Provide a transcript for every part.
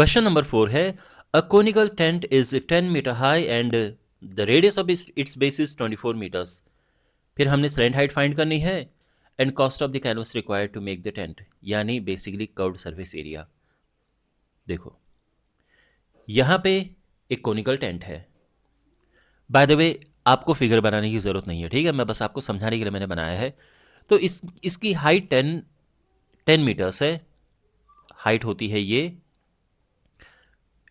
Question number 4 है, a conical tent is 10 metre high and the radius of its base is 24 metres. फिर हमने slant height find करनी है and cost of the canvas required to make the tent, यानी basically curved surface area. देखो यहाँ पे एक conical tent है। बाय द वे आपको फिगर बनाने की ज़रूरत नहीं है, ठीक है, मैं बस आपको समझाने के लिए मैंने बनाया है। तो इसकी हाइट 10 मीटर्स है, हाइट होती है ये,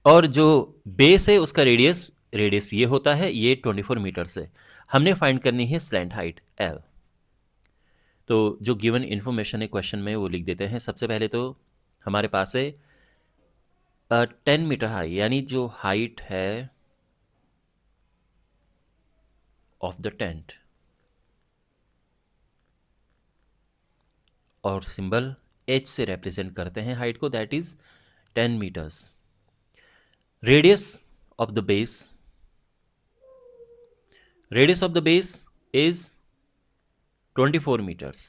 और जो बेस है उसका रेडियस ये होता है, ये 24 मीटर्स है। हमने फाइंड करनी है स्लैंट हाइट एल। तो जो गिवन इन्फॉर्मेशन है क्वेश्चन में वो लिख देते हैं। सबसे पहले तो हमारे पास है 10 मीटर हाई, यानी जो हाइट है ऑफ द टेंट, और सिंबल एच से रिप्रेजेंट करते हैं हाइट को, that is 10 metres. Radius of the base, radius of the base is 24 metres,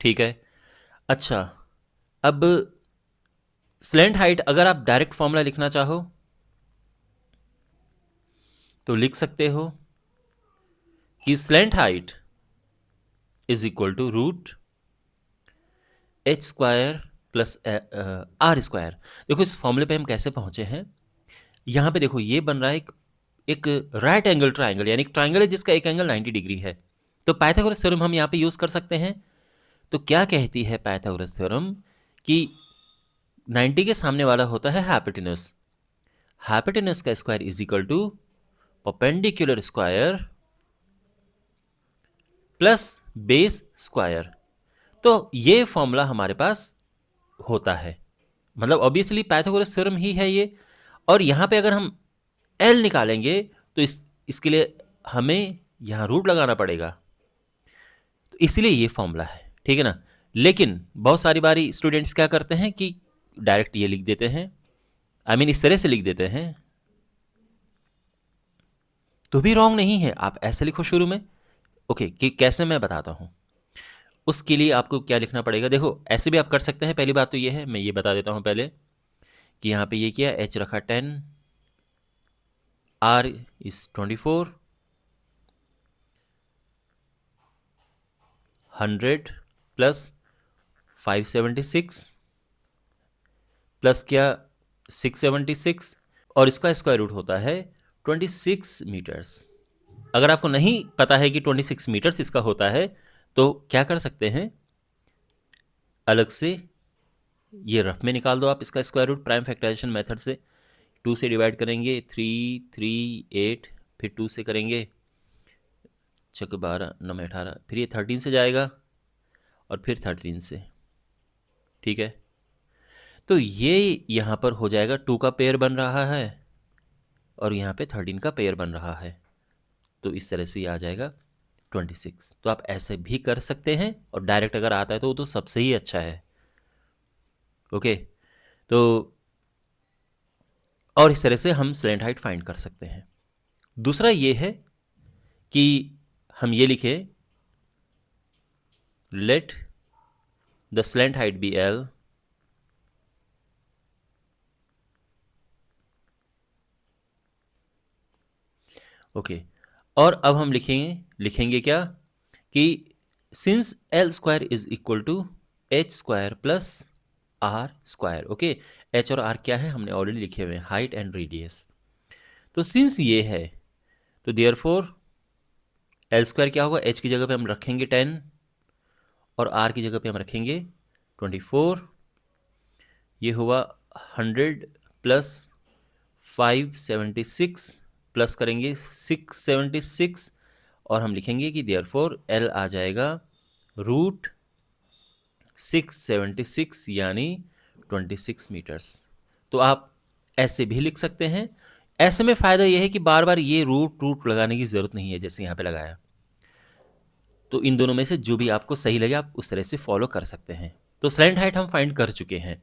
ठीक है। अच्छा, अब स्लैंट हाइट अगर आप डायरेक्ट फॉर्मूला लिखना चाहो तो लिख सकते हो कि slant height is equal to root H square plus R square. देखो इस फॉर्मूले पे हम कैसे पहुंचे हैं। यहां पे देखो ये बन रहा है एक राइट एंगल ट्राइंगल, यानी एक ट्राइंगल है जिसका एक एंगल 90 डिग्री है। तो पाइथागोरस थ्योरम हम यहाँ पे यूज कर सकते हैं। तो क्या कहती है पाइथागोरस थ्योरम कि 90 के सामने वाला होता है हाइपोटेन्यूस। हाइपोटेन्यूस का square is equal to perpendicular square plus base square. तो ये फॉर्मूला हमारे पास होता है, मतलब ऑब्वियसली पाइथागोरस थ्योरम ही है ये। और यहाँ पे अगर हम एल निकालेंगे तो इसके लिए हमें यहाँ रूट लगाना पड़ेगा, तो इसलिए ये फॉर्मूला है, ठीक है ना। लेकिन बहुत सारी बारी स्टूडेंट्स क्या करते हैं कि डायरेक्ट ये लिख देते हैं, आई मीन इस तरह से लिख देते हैं, तो भी रॉन्ग नहीं है। आप ऐसे लिखो शुरू में, ओके, कि कैसे मैं बताता हूँ। उसके लिए आपको क्या लिखना पड़ेगा, देखो ऐसे भी आप कर सकते हैं। पहली बात तो ये है, मैं ये बता देता हूँ पहले कि यहाँ पे ये किया, एच रखा 10, आर इज 24, 100 प्लस 576 प्लस क्या 676, और इसका स्क्वायर रूट होता है 26 मीटर्स। अगर आपको नहीं पता है कि 26 मीटर्स इसका होता है तो क्या कर सकते हैं, अलग से ये रफ में निकाल दो आप इसका square root prime factorization method से। 2 से डिवाइड करेंगे 3, 3, 8, फिर 2 से करेंगे 6 12 9 18, फिर ये 13 से जाएगा और फिर 13 से, ठीक है। तो ये यहाँ पर हो जाएगा 2 का पेयर बन रहा है और यहाँ पे 13 का पेयर बन रहा है, तो इस तरह से ये आ जाएगा 26। तो आप ऐसे भी कर सकते हैं, और डायरेक्ट अगर आता है तो वो तो सबसे ही अच्छा है, ओके। तो और इस तरह से हम स्लैंट हाइट फाइंड कर सकते हैं। दूसरा ये है कि हम ये लिखें, let the slant height be L okay. और अब हम लिखेंगे क्या कि since L square is equal to H square plus R square, okay. H और आर क्या है हमने ऑलरेडी लिखे हुए हैं, हाइट एंड रेडियस। तो सिंस ये है तो देयरफॉर एल स्क्वायर क्या होगा, एच की जगह पे हम रखेंगे 10 और आर की जगह पे हम रखेंगे 24। ये हुआ 100 प्लस 576 प्लस करेंगे 676, और हम लिखेंगे कि देयरफॉर एल आ जाएगा रूट 676 यानी 26 मीटर्स। तो आप ऐसे भी लिख सकते हैं। ऐसे में फ़ायदा यह है कि बार बार ये रूट लगाने की ज़रूरत नहीं है जैसे यहाँ पे लगाया। तो इन दोनों में से जो भी आपको सही लगे आप उस तरह से फॉलो कर सकते हैं। तो स्लैंट हाइट हम फाइंड कर चुके हैं।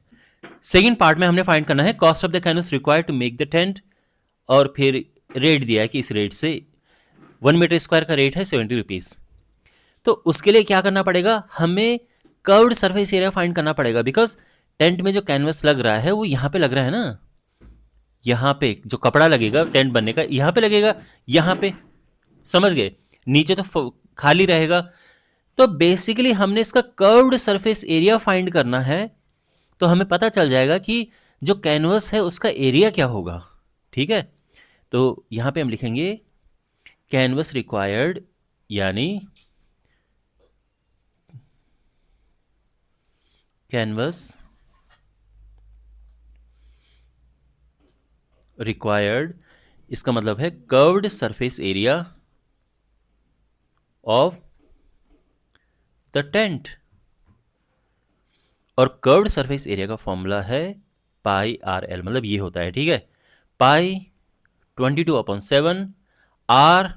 सेकेंड पार्ट में हमने फाइंड करना है cost of the canvas required to make the tent, और फिर रेट दिया है कि इस रेट से 1 मीटर स्क्वायर का रेट है 70 रुपीज़। तो उसके लिए क्या करना पड़ेगा, हमें कर्व्ड सरफेस एरिया फाइंड करना पड़ेगा, बिकॉज टेंट में जो कैनवस लग रहा है वो यहाँ पे लग रहा है ना, यहाँ पे जो कपड़ा लगेगा टेंट बनने का यहाँ पे लगेगा, यहाँ पे, समझ गए? नीचे तो खाली रहेगा। तो बेसिकली हमने इसका कर्व्ड सरफेस एरिया फाइंड करना है, तो हमें पता चल जाएगा कि जो कैनवस है उसका एरिया क्या होगा। ठीक है, तो यहाँ पे हम लिखेंगे कैनवस रिक्वायर्ड, यानी कैनवस रिक्वायर्ड, इसका मतलब है curved surface area of the tent. और कर्व्ड सरफेस एरिया का फॉर्मूला है पाई आर एल, मतलब ये होता है, ठीक है, पाई 22/7, आर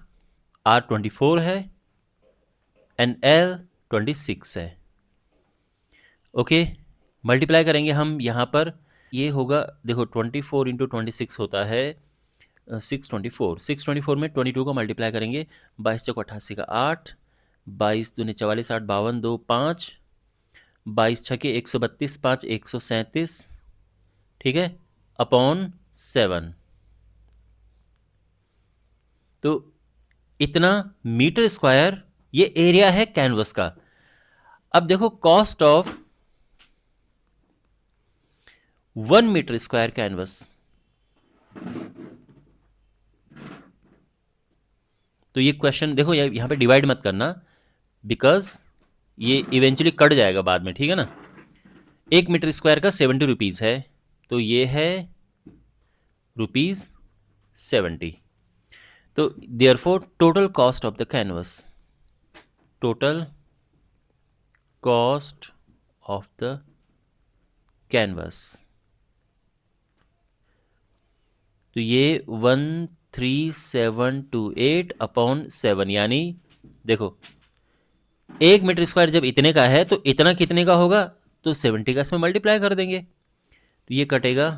24 है, एंड एल 26 है। ओके, मल्टीप्लाई करेंगे हम यहाँ पर, ये होगा, देखो 24 इंटू 26 होता है 624, 624 में 22 का मल्टीप्लाई करेंगे, 22×4 = 88 का 8, 22 दूनी 44, 8 52, 2 5, 22 छके 132, 5 137, ठीक है, अपॉन 7। तो इतना मीटर स्क्वायर ये एरिया है कैनवस का। अब देखो cost of 1 metre square canvas, तो ये क्वेश्चन देखो यहाँ पे डिवाइड मत करना, बिकॉज ये इवेंचुअली कट जाएगा बाद में, ठीक है ना। 1 मीटर स्क्वायर का 70 रुपीज़ है, तो ये है ₹70। तो therefore total cost of the canvas, total cost of the canvas, तो ये 13728/7, यानी देखो 1 मीटर स्क्वायर जब इतने का है तो इतना कितने का होगा, तो 70 का इसमें मल्टीप्लाई कर देंगे, तो ये कटेगा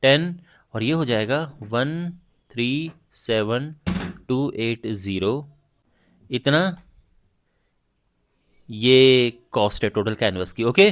10 और ये हो जाएगा 137,280, इतना ये कॉस्ट है टोटल कैनवस की। ओके